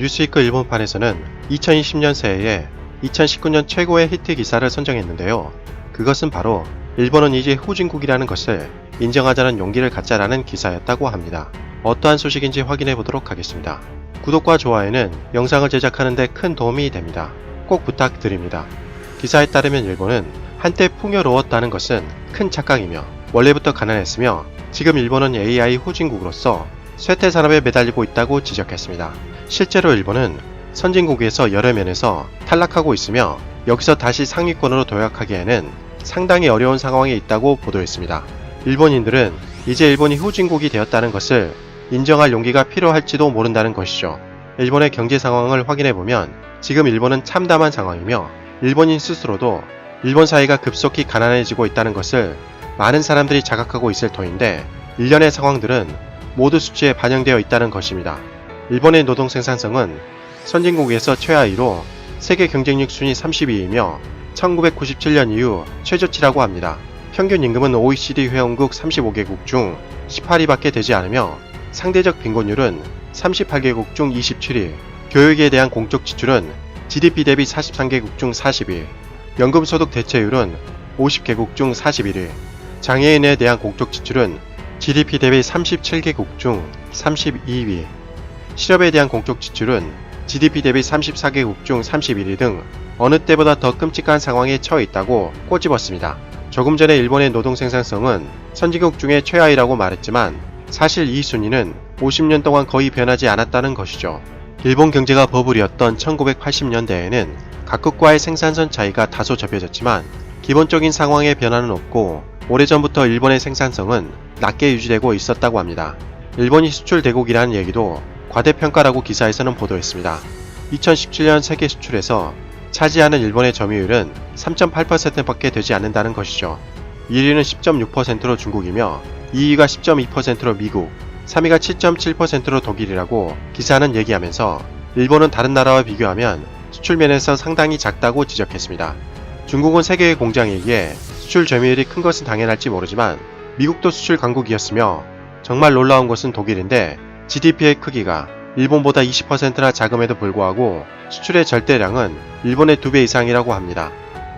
뉴스위크 일본판에서는 2020년 새해에 2019년 최고의 히트 기사를 선정했는데요. 그것은 바로 일본은 이제 후진국이라는 것을 인정하자는 용기를 갖자라는 기사였다고 합니다. 어떠한 소식인지 확인해 보도록 하겠습니다. 구독과 좋아요는 영상을 제작하는 데 큰 도움이 됩니다. 꼭 부탁드립니다. 기사에 따르면 일본은 한때 풍요로웠다는 것은 큰 착각이며 원래부터 가난했으며 지금 일본은 AI 후진국으로서 쇠퇴 산업에 매달리고 있다고 지적했습니다. 실제로 일본은 선진국에서 여러 면에서 탈락하고 있으며 여기서 다시 상위권으로 도약하기에는 상당히 어려운 상황에 있다고 보도했습니다. 일본인들은 이제 일본이 후진국이 되었다는 것을 인정할 용기가 필요할지도 모른다는 것이죠. 일본의 경제 상황을 확인해보면 지금 일본은 참담한 상황이며 일본인 스스로도 일본 사회가 급속히 가난해지고 있다는 것을 많은 사람들이 자각하고 있을 터인데 일련의 상황들은 모두 수치에 반영되어 있다는 것입니다. 일본의 노동 생산성은 선진국에서 최하위로 세계 경쟁력 순위 32위이며 1997년 이후 최저치라고 합니다. 평균 임금은 OECD 회원국 35개국 중 18위밖에 되지 않으며 상대적 빈곤율은 38개국 중 27위, 교육에 대한 공적 지출은 GDP 대비 43개국 중 40위, 연금소득 대체율은 50개국 중 41위, 장애인에 대한 공적 지출은 GDP 대비 37개국 중 32위, 실업에 대한 공적 지출은 GDP 대비 34개국 중 31위 등 어느 때보다 더 끔찍한 상황에 처해 있다고 꼬집었습니다. 조금 전에 일본의 노동 생산성은 선진국 중에 최하위라고 말했지만 사실 이 순위는 50년 동안 거의 변하지 않았다는 것이죠. 일본 경제가 버블이었던 1980년대에는 각국과의 생산성 차이가 다소 좁혀졌지만 기본적인 상황의 변화는 없고 오래전부터 일본의 생산성은 낮게 유지되고 있었다고 합니다. 일본이 수출 대국이라는 얘기도 과대평가라고 기사에서는 보도했습니다. 2017년 세계 수출에서 차지하는 일본의 점유율은 3.8%밖에 되지 않는다는 것이죠. 1위는 10.6%로 중국이며 2위가 10.2%로 미국, 3위가 7.7%로 독일이라고 기사는 얘기하면서 일본은 다른 나라와 비교하면 수출면에서 상당히 작다고 지적했습니다. 중국은 세계의 공장이기에 수출 점유율이 큰 것은 당연할지 모르지만 미국도 수출 강국이었으며 정말 놀라운 것은 독일인데 GDP의 크기가 일본보다 20%나 작음에도 불구하고 수출의 절대량은 일본의 2배 이상이라고 합니다.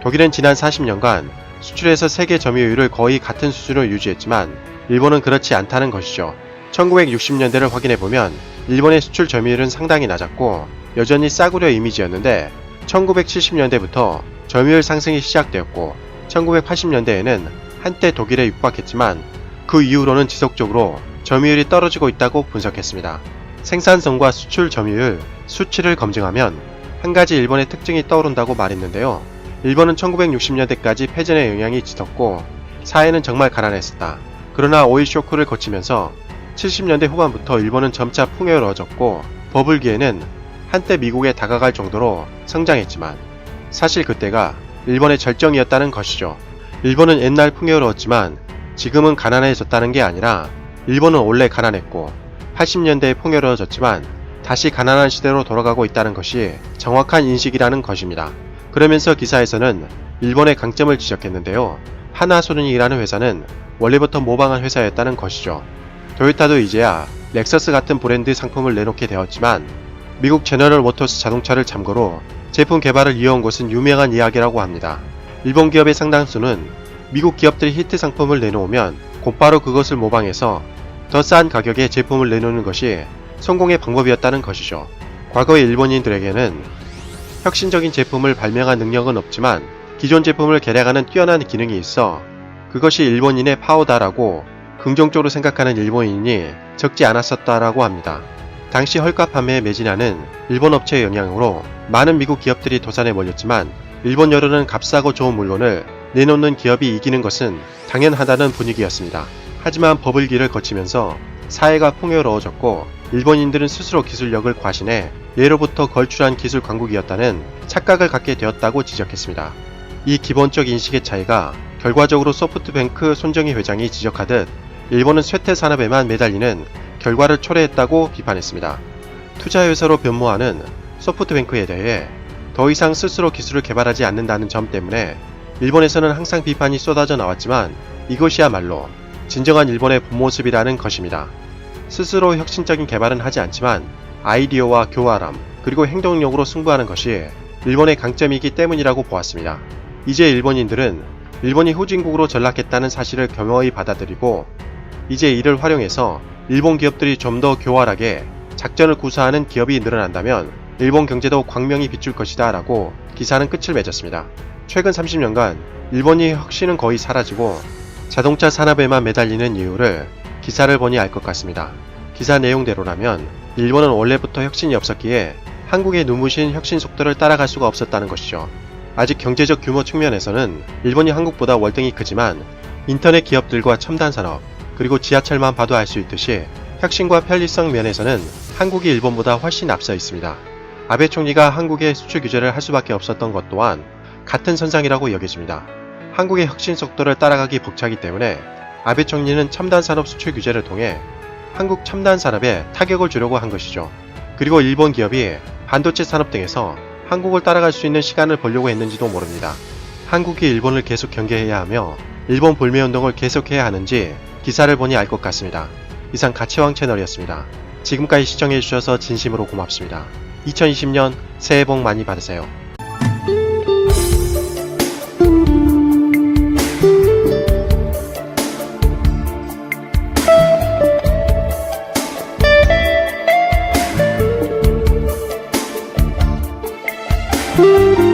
독일은 지난 40년간 수출에서 세계 점유율을 거의 같은 수준으로 유지했지만 일본은 그렇지 않다는 것이죠. 1960년대를 확인해보면 일본의 수출 점유율은 상당히 낮았고 여전히 싸구려 이미지였는데 1970년대부터 점유율 상승이 시작되었고 1980년대에는 한때 독일에 육박했지만 그 이후로는 지속적으로 점유율이 떨어지고 있다고 분석했습니다. 생산성과 수출 점유율, 수치를 검증하면 한 가지 일본의 특징이 떠오른다고 말했는데요. 일본은 1960년대까지 패전의 영향이 짙었고 사회는 정말 가난했었다. 그러나 오일 쇼크를 거치면서 70년대 후반부터 일본은 점차 풍요로워졌고 버블기에는 한때 미국에 다가갈 정도로 성장했지만 사실 그때가 일본의 절정이었다는 것이죠. 일본은 옛날 풍요로웠지만 지금은 가난해졌다는 게 아니라 일본은 원래 가난했고 80년대에 풍요로워졌지만 다시 가난한 시대로 돌아가고 있다는 것이 정확한 인식이라는 것입니다. 그러면서 기사에서는 일본의 강점을 지적했는데요. 하나소니이라는 회사는 원래부터 모방한 회사였다는 것이죠. 토요타도 이제야 렉서스 같은 브랜드 상품을 내놓게 되었지만 미국 제너럴 모터스 자동차를 참고로 제품 개발을 이어온 것은 유명한 이야기라고 합니다. 일본 기업의 상당수는 미국 기업들이 히트 상품을 내놓으면 곧바로 그것을 모방해서 더 싼 가격에 제품을 내놓는 것이 성공의 방법이었다는 것이죠. 과거의 일본인들에게는 혁신적인 제품을 발명한 능력은 없지만 기존 제품을 개량하는 뛰어난 기능이 있어 그것이 일본인의 파워다라고 긍정적으로 생각하는 일본인이 적지 않았었다라고 합니다. 당시 헐값 판매에 매진하는 일본 업체의 영향으로 많은 미국 기업들이 도산에 몰렸지만 일본 여론은 값싸고 좋은 물건을 내놓는 기업이 이기는 것은 당연하다는 분위기였습니다. 하지만 버블기를 거치면서 사회가 풍요로워졌고 일본인들은 스스로 기술력을 과신해 예로부터 걸출한 기술 강국이었다는 착각을 갖게 되었다고 지적했습니다. 이 기본적 인식의 차이가 결과적으로 소프트뱅크 손정희 회장이 지적하듯 일본은 쇠퇴 산업에만 매달리는 결과를 초래했다고 비판했습니다. 투자회사로 변모하는 소프트뱅크에 대해 더 이상 스스로 기술을 개발하지 않는다는 점 때문에 일본에서는 항상 비판이 쏟아져 나왔지만 이것이야말로 진정한 일본의 본 모습이라는 것입니다. 스스로 혁신적인 개발은 하지 않지만 아이디어와 교활함, 그리고 행동력으로 승부하는 것이 일본의 강점이기 때문이라고 보았습니다. 이제 일본인들은 일본이 후진국으로 전락했다는 사실을 겸허히 받아들이고 이제 이를 활용해서 일본 기업들이 좀 더 교활하게 작전을 구사하는 기업이 늘어난다면 일본 경제도 광명이 비출 것이다 라고 기사는 끝을 맺었습니다. 최근 30년간 일본이 혁신은 거의 사라지고 자동차 산업에만 매달리는 이유를 기사를 보니 알 것 같습니다. 기사 내용대로라면 일본은 원래부터 혁신이 없었기에 한국의 눈부신 혁신 속도를 따라갈 수가 없었다는 것이죠. 아직 경제적 규모 측면에서는 일본이 한국보다 월등히 크지만 인터넷 기업들과 첨단 산업, 그리고 지하철만 봐도 알 수 있듯이 혁신과 편리성 면에서는 한국이 일본보다 훨씬 앞서 있습니다. 아베 총리가 한국에 수출 규제를 할 수밖에 없었던 것 또한 같은 선상이라고 여겨집니다. 한국의 혁신 속도를 따라가기 벅차기 때문에 아베 총리는 첨단 산업 수출 규제를 통해 한국 첨단 산업에 타격을 주려고 한 것이죠. 그리고 일본 기업이 반도체 산업 등에서 한국을 따라갈 수 있는 시간을 벌려고 했는지도 모릅니다. 한국이 일본을 계속 경계해야 하며 일본 불매운동을 계속해야 하는지 기사를 보니 알 것 같습니다. 이상 가치왕 채널이었습니다. 지금까지 시청해주셔서 진심으로 고맙습니다. 2020년 새해 복 많이 받으세요. you.